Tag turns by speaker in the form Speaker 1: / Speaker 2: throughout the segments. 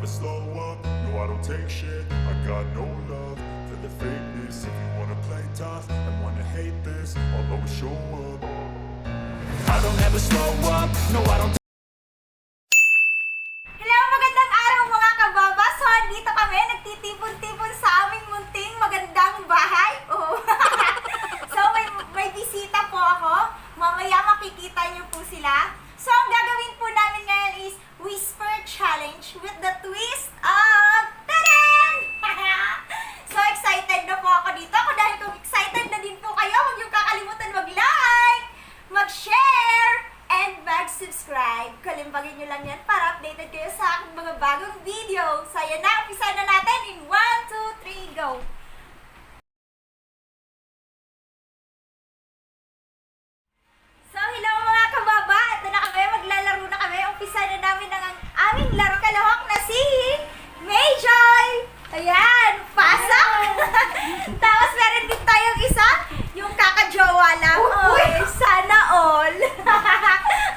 Speaker 1: slow up, no I don't take shit. I got no love for the fakeness. If you wanna play tough and wanna hate this, I'll always show up. I don't ever slow up, no I don't.
Speaker 2: Hello, magandang araw mga kababas. So, dito kami, nagtitipon-tipon sa aming munting magandang bahay. Oh. So, may bisita po ako. Mamaya makikita niyo po sila. So, ang gagawin po namin ngayon is Whisper Challenge with the twist of Tadam! So, excited na po ako dito. Dahil kung excited na din po kayo, huwag niyo kakalimutan mag-like, mag-share, and mag-subscribe. Kalimbagin nyo lang yan para updated kayo sa aking mga bagong video. So, ayan na. Umpisa na natin in 1, 2, 3, go! So, hello mga kababa. Ito na kami. Maglalaro na kami. Umpisa na namin ang aming laro kalahok na si Mayjoy. Ayan. Pasok. Tapos meron din tayong isa. Yung kakajowa lang. Uy, sana all.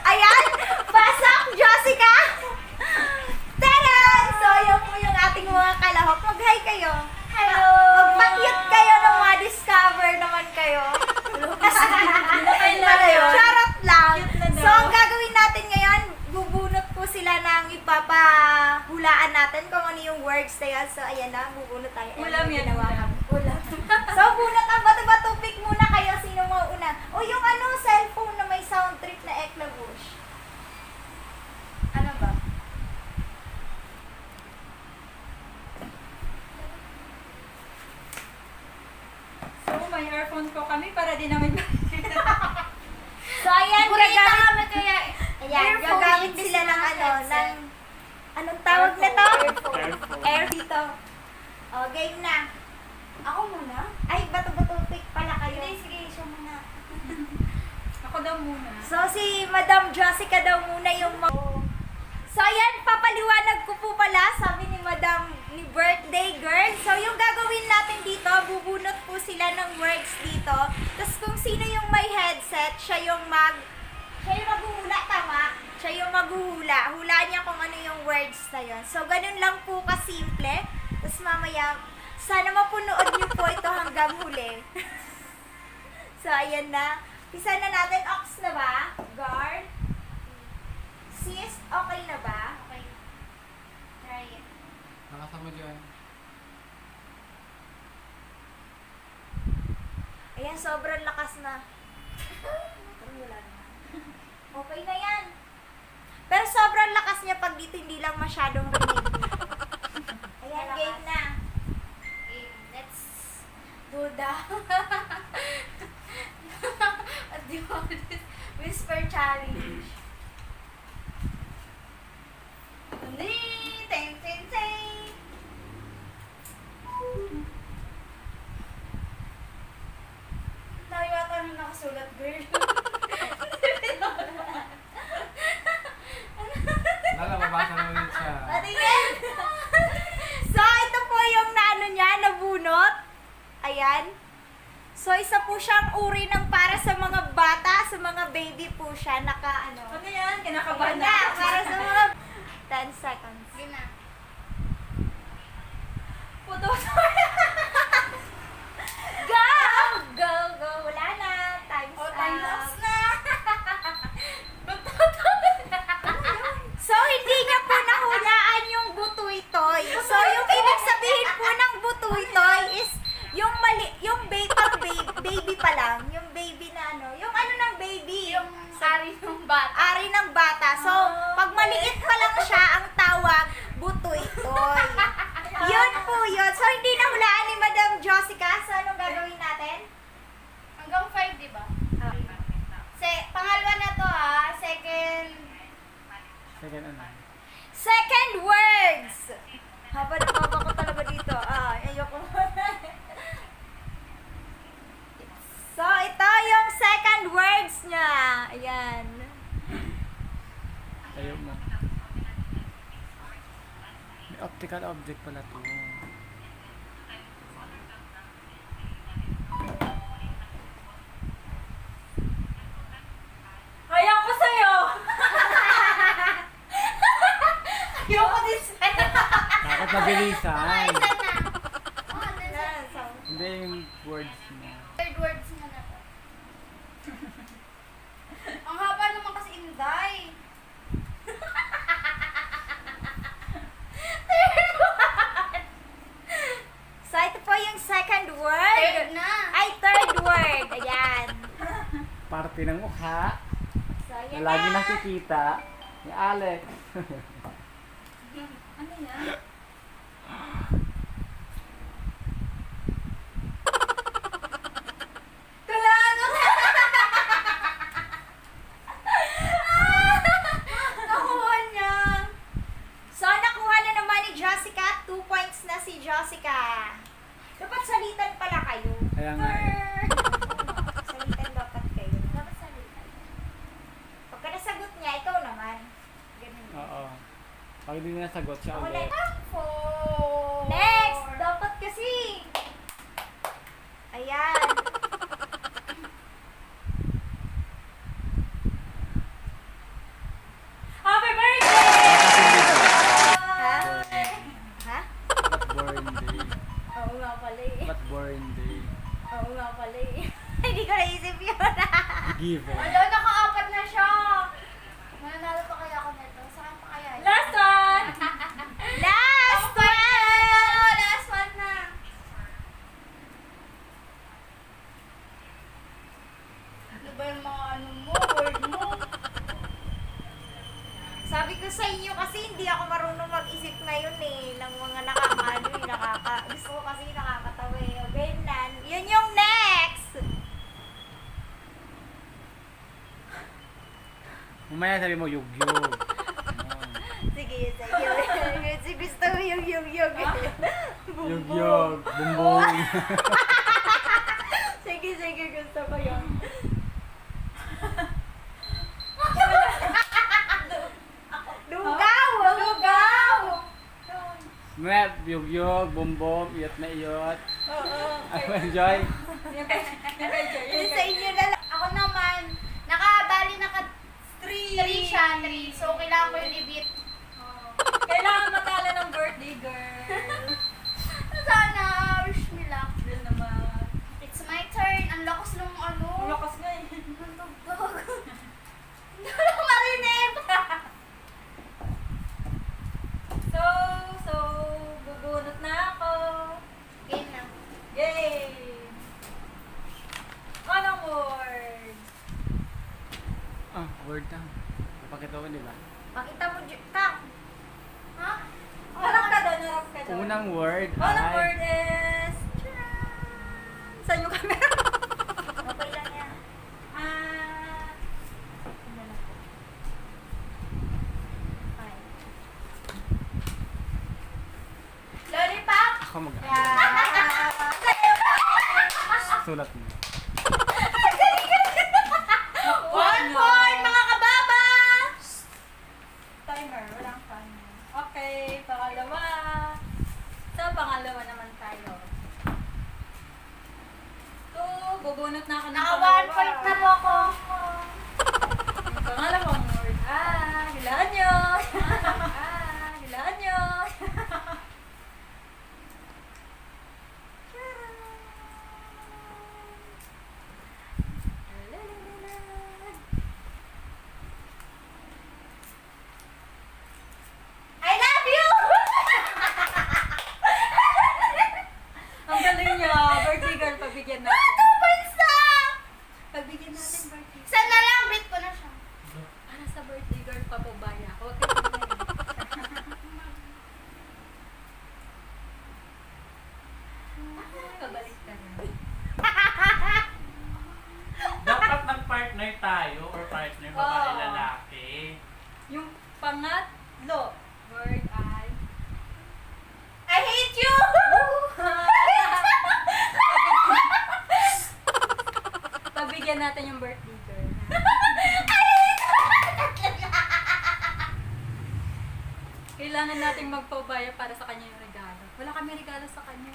Speaker 2: Ayan. Pasok, Jessica. Tada! So, yun po yung ating mga kalahok. Mag-hi kayo. Hello. Magpa-cute kayo nung ma-discover naman kayo. Charot lang. So, ang gagawin natin ngayon, bubunot po sila ng ipapahulaan natin kung ano yung words na yan. So, ayan na, bubunot tayo.
Speaker 3: Ulam yan,
Speaker 2: Ulam. So, bunot ang bato-bato pick muna kayo. Sino mo una? O, yung ano, cellphone na may sound trip na Ekla Bush. Ano ba?
Speaker 3: So, may earphone ko kami para di namin
Speaker 2: So, ayan, gagamit,
Speaker 3: kaya
Speaker 2: ayan, gagamit sila ng ano, ng, anong tawag na to? Air dito. O, game na.
Speaker 3: Ako muna?
Speaker 2: Ay, bato-bato pick pala kayo.
Speaker 3: Sige, siya muna. Ako daw muna.
Speaker 2: So, si Madam Jessica daw muna yung So, ayan, papaliwanag ko po pala, sabi ni Madam, ni Birthday Girl. So, yung gagawin natin dito, bubunot po sila ng words dito. Tapos, kung sino yung may headset, siya yung maghuhula, tama? Siya yung maghuhula. Hulaan niya kung ano yung words na yun. So, ganun lang po kasimple. Tapos, mamaya, sana mapunood niyo po ito hanggang huli. So, ayan na. Pisa na natin. Ox na ba? Guard. Sis, okay na ba? Okay. Try it.
Speaker 4: Nakasama dyan.
Speaker 2: Ayan, sobrang lakas na. Wala na. Okay na yan. Pero sobrang lakas niya pag dito hindi lang masyadong rinig. Ayan, game na. Game. Let's do the Whisper Challenge. Ting, ting, ting. Tayo ata nung nakasulat, girl.
Speaker 4: Lala, mabasa na ulit siya.
Speaker 2: Patingin! So, ito po yung naano niya, nabunot. Ayan. So, isa po siyang uri ng para sa mga bata, sa mga baby po siya, naka ano.
Speaker 3: Ano yan? Kinakabahan
Speaker 2: Ayan na,
Speaker 3: na.
Speaker 2: para sa mga 10 seconds.
Speaker 3: Gina.
Speaker 2: Puto. Go! Go, go. Wala na. Time's
Speaker 3: Oh, time
Speaker 2: up.
Speaker 3: lapse na.
Speaker 2: So, hindi niya po nahulaan yung butoy-toy. So, yung ibig sabihin po ng butoy-toy is yung baby pa lang. Yung baby na ano. Yung ano ng baby. Yung
Speaker 3: Ari ng bata.
Speaker 2: ari ng bata. So, pag maliit pa lang siya, ang tawag, butoy-toy. Yun po yun. So, hindi nahulaan ni Madam Jessica. So, anong gagawin natin?
Speaker 3: Hanggang 5, di ba?
Speaker 2: Pangalawa na to Second
Speaker 4: Second ano?
Speaker 2: Second words. Haba na baba ko talaga dito. Ayoko. So, ito yung second words niya. Ayan.
Speaker 4: Tayo mo. May optical object pala to.
Speaker 3: Ayaw ko sa'yo! Ayoko din sa'yo!
Speaker 4: Ba't mabilisan?
Speaker 3: Isa na. Oh,
Speaker 2: Yan, so,
Speaker 4: Hindi yung words mo.
Speaker 3: third words na na to. Ang haba naman kasi Inday.
Speaker 2: so ito po yung second word.
Speaker 3: Third na.
Speaker 2: Ay, third word. Ayan.
Speaker 4: Parte ng mukha
Speaker 2: So,
Speaker 4: na
Speaker 2: ayan
Speaker 4: lagi
Speaker 2: na.
Speaker 4: nakikita ni Alex.
Speaker 3: Ano yan?
Speaker 2: Kulano! Nakuha niya. So, nakuha na naman ni Jessica. 2 points na si Jessica. Dapat salitan pala kayo.
Speaker 4: Kaya nga eh.
Speaker 2: Salitan dapat kayo.
Speaker 3: Dapat salitan.
Speaker 2: Pagka nasagot niya, ikaw naman. Ganun.
Speaker 4: Oo. Pag hindi na nasagot siya
Speaker 2: Ako
Speaker 4: ulit.
Speaker 2: na.
Speaker 3: Four.
Speaker 2: Next! Dapat kasi. Ayan. Happy birthday! Ha? Ha?
Speaker 4: Ba't born day?
Speaker 2: Oo nga pala eh.
Speaker 4: Ba't born day?
Speaker 2: Oo nga pala eh. Hindi ko naisip yun.
Speaker 4: Given.
Speaker 3: Ano, naka-apat na siya. Mananalo pa kaya ako nito? Saan pa kaya?
Speaker 2: Last one! Last one!
Speaker 3: Last one na. Ano ba yung mga ano mo, word mo?
Speaker 2: Sabi ko sa inyo kasi hindi ako marunong mag-isip ngayon eh ng mga nakakaano eh, gusto ko kasi nakakatawa eh. O ganyan. Yun yung next!
Speaker 4: Mamaya sabi mo yug-yug.
Speaker 2: Sige, sige. Gusto mo yung yug-yug.
Speaker 4: Yug-yug. Bumbong.
Speaker 2: Sige, gusto ko yun. Lugaw! Lugaw!
Speaker 4: Mamaya yug-yug, bumbong, iyot na iyot.
Speaker 2: Oo.
Speaker 4: Ano enjoy?
Speaker 2: Yun sa inyo na lang.
Speaker 3: Ako naman, nakabali three siya, three. So, kailangan ko yung i-beat.
Speaker 2: Kailangan matalo ng birthday girl.
Speaker 3: Sana, wish me luck.
Speaker 2: Girl naman.
Speaker 3: It's my turn. Ang lakas ng ano.
Speaker 2: Lakas nga eh.
Speaker 3: Ang tugtog.
Speaker 2: Hindi ko lang marinig. So, bubunot na ako.
Speaker 3: Game na.
Speaker 2: Yay! Anong word?
Speaker 4: Ah, word lang. Napakita ko, di ba?
Speaker 2: Pakita mo, Kang.
Speaker 3: Ha?
Speaker 2: Harap ka doon, harap ka doon.
Speaker 4: Unang word
Speaker 2: Unang
Speaker 4: ay...
Speaker 2: word is... Saan yung camera?
Speaker 3: Okay lang yan.
Speaker 2: Ano na po? Ay.
Speaker 3: Lollipop?
Speaker 4: Ako mag
Speaker 2: Yeah.
Speaker 4: Sulat mo.
Speaker 3: 1 point, mga kababa!
Speaker 2: Timer, walang timer. Okay, pangalawa. So, pangalawa naman tayo. So, bubunot na ako ng
Speaker 3: Naka 1 point na po ako.
Speaker 2: Yung pangalawang word. Hilaan nyo. Hilaan nyo.
Speaker 3: I love you!
Speaker 2: Ang galing niya. Birthday girl, pagbigyan natin.
Speaker 3: 2 points na!
Speaker 2: Pagbigyan natin birthday.
Speaker 3: Isa na lang, beat ko na siya.
Speaker 2: Para sa birthday girl, papabaya. Huwag ka tingnan. Pabalik ka na.
Speaker 5: Dapat nag-partner tayo or partner babae
Speaker 2: Oo.
Speaker 5: lalaki.
Speaker 2: Yung pangatlo, word ay...
Speaker 3: I hate you!
Speaker 2: Pagbigyan natin yung birthday girl. Kailangan nating magpabaya para sa kanya yung regalo. Wala kami regalo sa kanya.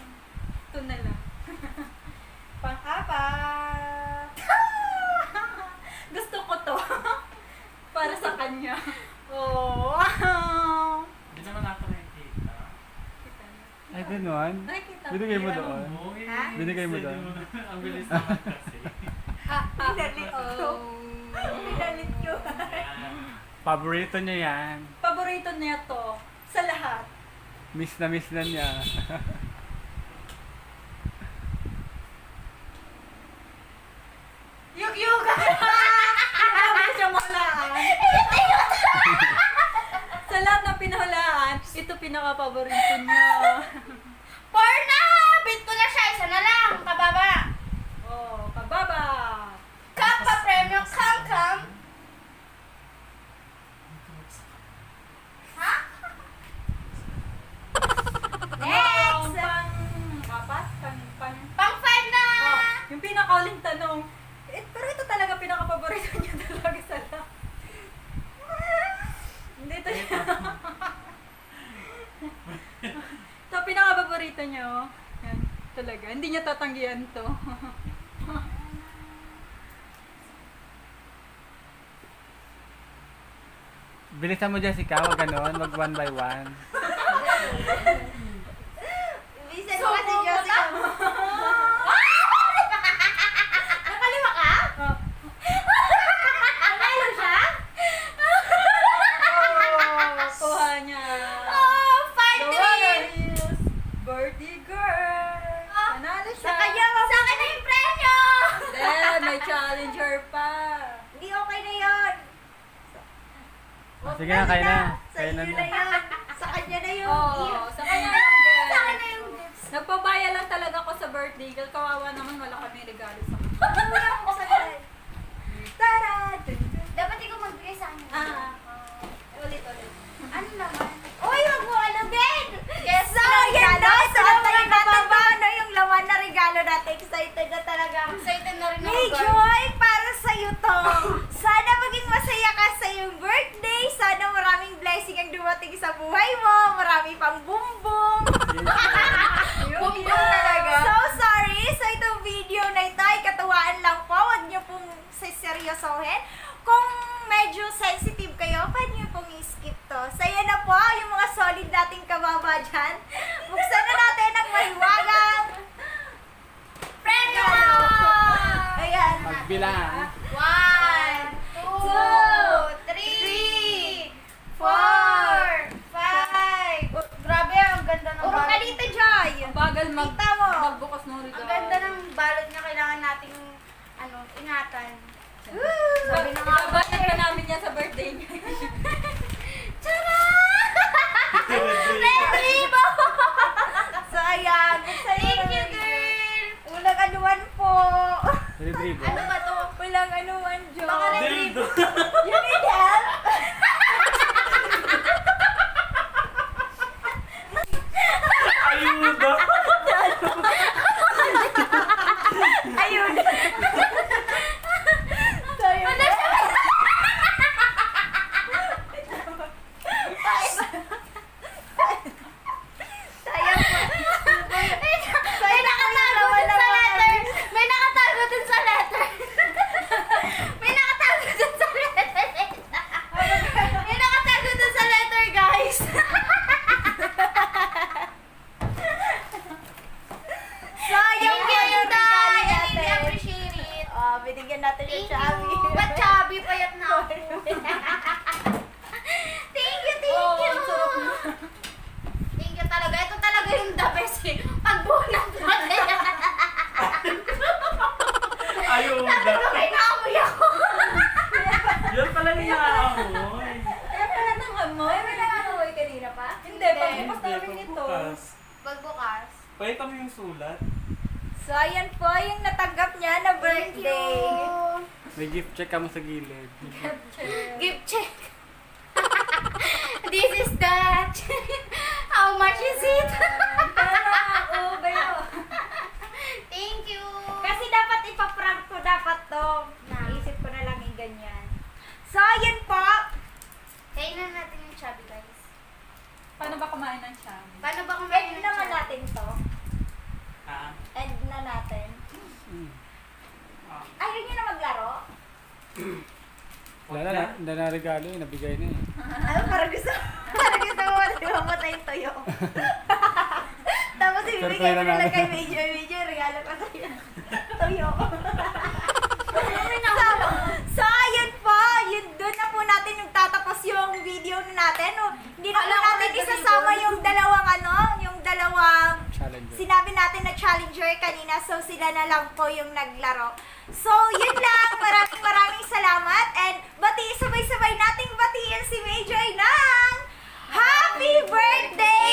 Speaker 2: Ito na lang. Pang-apat. Gusto ko to. para sa kanya. Oh.
Speaker 5: Hindi naman ako nakikita.
Speaker 4: Ganon.
Speaker 2: Nakikita
Speaker 4: Binigay mo
Speaker 2: Yan.
Speaker 4: doon.
Speaker 2: Ha?
Speaker 4: Binigay mo doon.
Speaker 5: Ang bilis naman kasi.
Speaker 2: Pinalit ko. Pinalit ko.
Speaker 5: Ayan.
Speaker 4: Paborito niya yan.
Speaker 2: Paborito niya to. Sa lahat.
Speaker 4: Miss na niya.
Speaker 2: Yug-yuga! Grabe siya mahulaan. Sa lahat ng pinahulaan, ito pinaka-paborito niya.
Speaker 3: Four na! Bit ko na siya. Isa na lang. Kababa.
Speaker 2: Oh, pababa.
Speaker 3: Kappa Premium Kam. Ha?
Speaker 2: Next!
Speaker 3: Next!
Speaker 2: Pang-apat?
Speaker 3: Pang five na!
Speaker 2: Oh, yung pinakauling tanong. Pero ito talaga pinaka-paborito niya talaga sa lahat. Hindi ito siya. Ito pinaka-paborito niya, oh. Yan, talaga. Hindi niya tatanggihan to.
Speaker 4: Bilisan mo, Jessica. Huwag ganon. Wag one by one.
Speaker 2: Listen
Speaker 3: So, Jessica. Nakaliwa ka?
Speaker 2: Oh.
Speaker 3: Nakaliwa siya?
Speaker 2: Kuha niya.
Speaker 3: Oh, 5-3!
Speaker 2: Birthday girl. Nanalo siya.
Speaker 3: Sa akin na yung premyo!
Speaker 2: Then, may challenger pa. Hindi okay na yun.
Speaker 4: Sige na, kaya na.
Speaker 2: Sa
Speaker 4: Kaya
Speaker 2: inyo
Speaker 4: na.
Speaker 2: na yun. Sa kanya na yun. Oo, sa kanya na yun, girl.
Speaker 3: Sa akin na yung gifts.
Speaker 2: Nagpabaya lang talaga ako sa birthday girl. Kawawa naman, wala kami regalo sa kanya. Wala ko sa kanya. Tara!
Speaker 3: Dapat ikaw magbigay sa akin.
Speaker 2: Ulit.
Speaker 3: Ano naman? Uy, wag mo alugin! Yes,
Speaker 2: So, yan daw. Sa tayo natin ba? Ano yung laman na regalo natin? Excited na talaga.
Speaker 3: Excited na rin ako,
Speaker 2: Hey,
Speaker 3: guys.
Speaker 2: Joy! Para sa'yo to. Sana maging masaya ka sa iyong birthday. Sana maraming blessing ang dumating sa buhay mo. Marami pang bumbong.
Speaker 3: Bumbong talaga.
Speaker 2: So sorry. So itong video na ito ay katuwaan lang po. Huwag niyo pong seryosohin. Kung medyo sensitive kayo, pwede niyo pong i-skip to. So yan na po, yung mga solid nating kababa dyan. Buksan na natin ang mahiwagang
Speaker 3: Premyo!
Speaker 2: Ayan.
Speaker 4: Magbilang.
Speaker 3: 1, 2, 3, 4, 5. Grabe, ang ganda ng
Speaker 2: Urong ka
Speaker 3: balot.
Speaker 2: dito, Joy.
Speaker 6: Bagal
Speaker 2: Kita mo.
Speaker 6: magbukas ng regalo.
Speaker 3: Ang ganda ng balot niya. Kailangan nating ingatan.
Speaker 2: Sabi na nga ba,
Speaker 6: Babayad pa namin yan sa birthday niya.
Speaker 3: Tara! Red ribbon!
Speaker 2: So ayan. Buksan
Speaker 3: Thank
Speaker 2: na
Speaker 3: you,
Speaker 2: natin.
Speaker 3: girl!
Speaker 2: Ulang anuan po.
Speaker 4: Ribribo.
Speaker 3: Ano ba to?
Speaker 2: Walang anuan, Joy.
Speaker 3: Baka red
Speaker 5: Dildo.
Speaker 2: You need help?
Speaker 5: Ayuda.
Speaker 2: Ayun. So yun.
Speaker 3: May nakatago dun sa letter! May nakatago dun sa letter! May nakatago dun sa letter! May nakatago dun sa letter, guys!
Speaker 2: Sayang
Speaker 3: Thank
Speaker 2: po
Speaker 3: you,
Speaker 2: yung
Speaker 3: Yuda!
Speaker 2: regalo
Speaker 3: I really
Speaker 2: natin.
Speaker 3: appreciate it!
Speaker 2: Oh, binigyan natin yung
Speaker 3: Thank
Speaker 2: chubby.
Speaker 3: you! Ba't chubby? Payat na ako. Thank you, thank
Speaker 6: Oh,
Speaker 3: you!
Speaker 6: ang sarap na.
Speaker 3: Thank you talaga. Ito talaga yung the best eh. Pagbunan ko na yan.
Speaker 5: Ayuda.
Speaker 3: Sabi ko, may naamoy ako.
Speaker 5: Yan pala yung naamoy.
Speaker 2: Kaya pala nang amoy. May nangangamoy kanina pa?
Speaker 6: Hindi, pagbukas namin nito.
Speaker 5: Pagbukas.
Speaker 3: Pagbukas.
Speaker 5: Pakita mo yung sulat.
Speaker 2: So, ayan po yung natanggap niya na
Speaker 3: Thank you.
Speaker 2: birthday.
Speaker 4: May gift check ka mo sa gilid.
Speaker 3: Gift check. This is that. How much is it?
Speaker 2: Oo, bayo.
Speaker 3: Thank you.
Speaker 2: Kasi dapat ipaprank ko dapat to. Naisip ko na lang yung ganyan. So, ayan po.
Speaker 3: Kainan natin yung chubby, guys.
Speaker 6: Paano ba kumain ng cham?
Speaker 3: Paano ba kung
Speaker 2: End naman natin to.
Speaker 5: Ha?
Speaker 2: End na natin.
Speaker 4: Mm.
Speaker 2: Ayaw niyo na maglaro?
Speaker 4: Wala na regalo eh. Nabigay na eh.
Speaker 2: Ano, parang gusto mo na matayin tayo. bigay mo
Speaker 4: pera
Speaker 2: na lang
Speaker 4: namin.
Speaker 2: kay Major, regalo ko sa'yo. Tuyo ko. So, ayun po, yun doon na po natin yung tatapos yung video natin. No? Hindi na po
Speaker 3: Alam ko
Speaker 2: natin
Speaker 3: may
Speaker 2: isasama
Speaker 3: ganito.
Speaker 2: yung dalawang
Speaker 4: Challenger.
Speaker 2: sinabi natin na challenger kanina. So, sila na lang po yung naglaro. So, yun lang. Maraming salamat. And sabay-sabay nating batiin si Major ng Happy Birthday!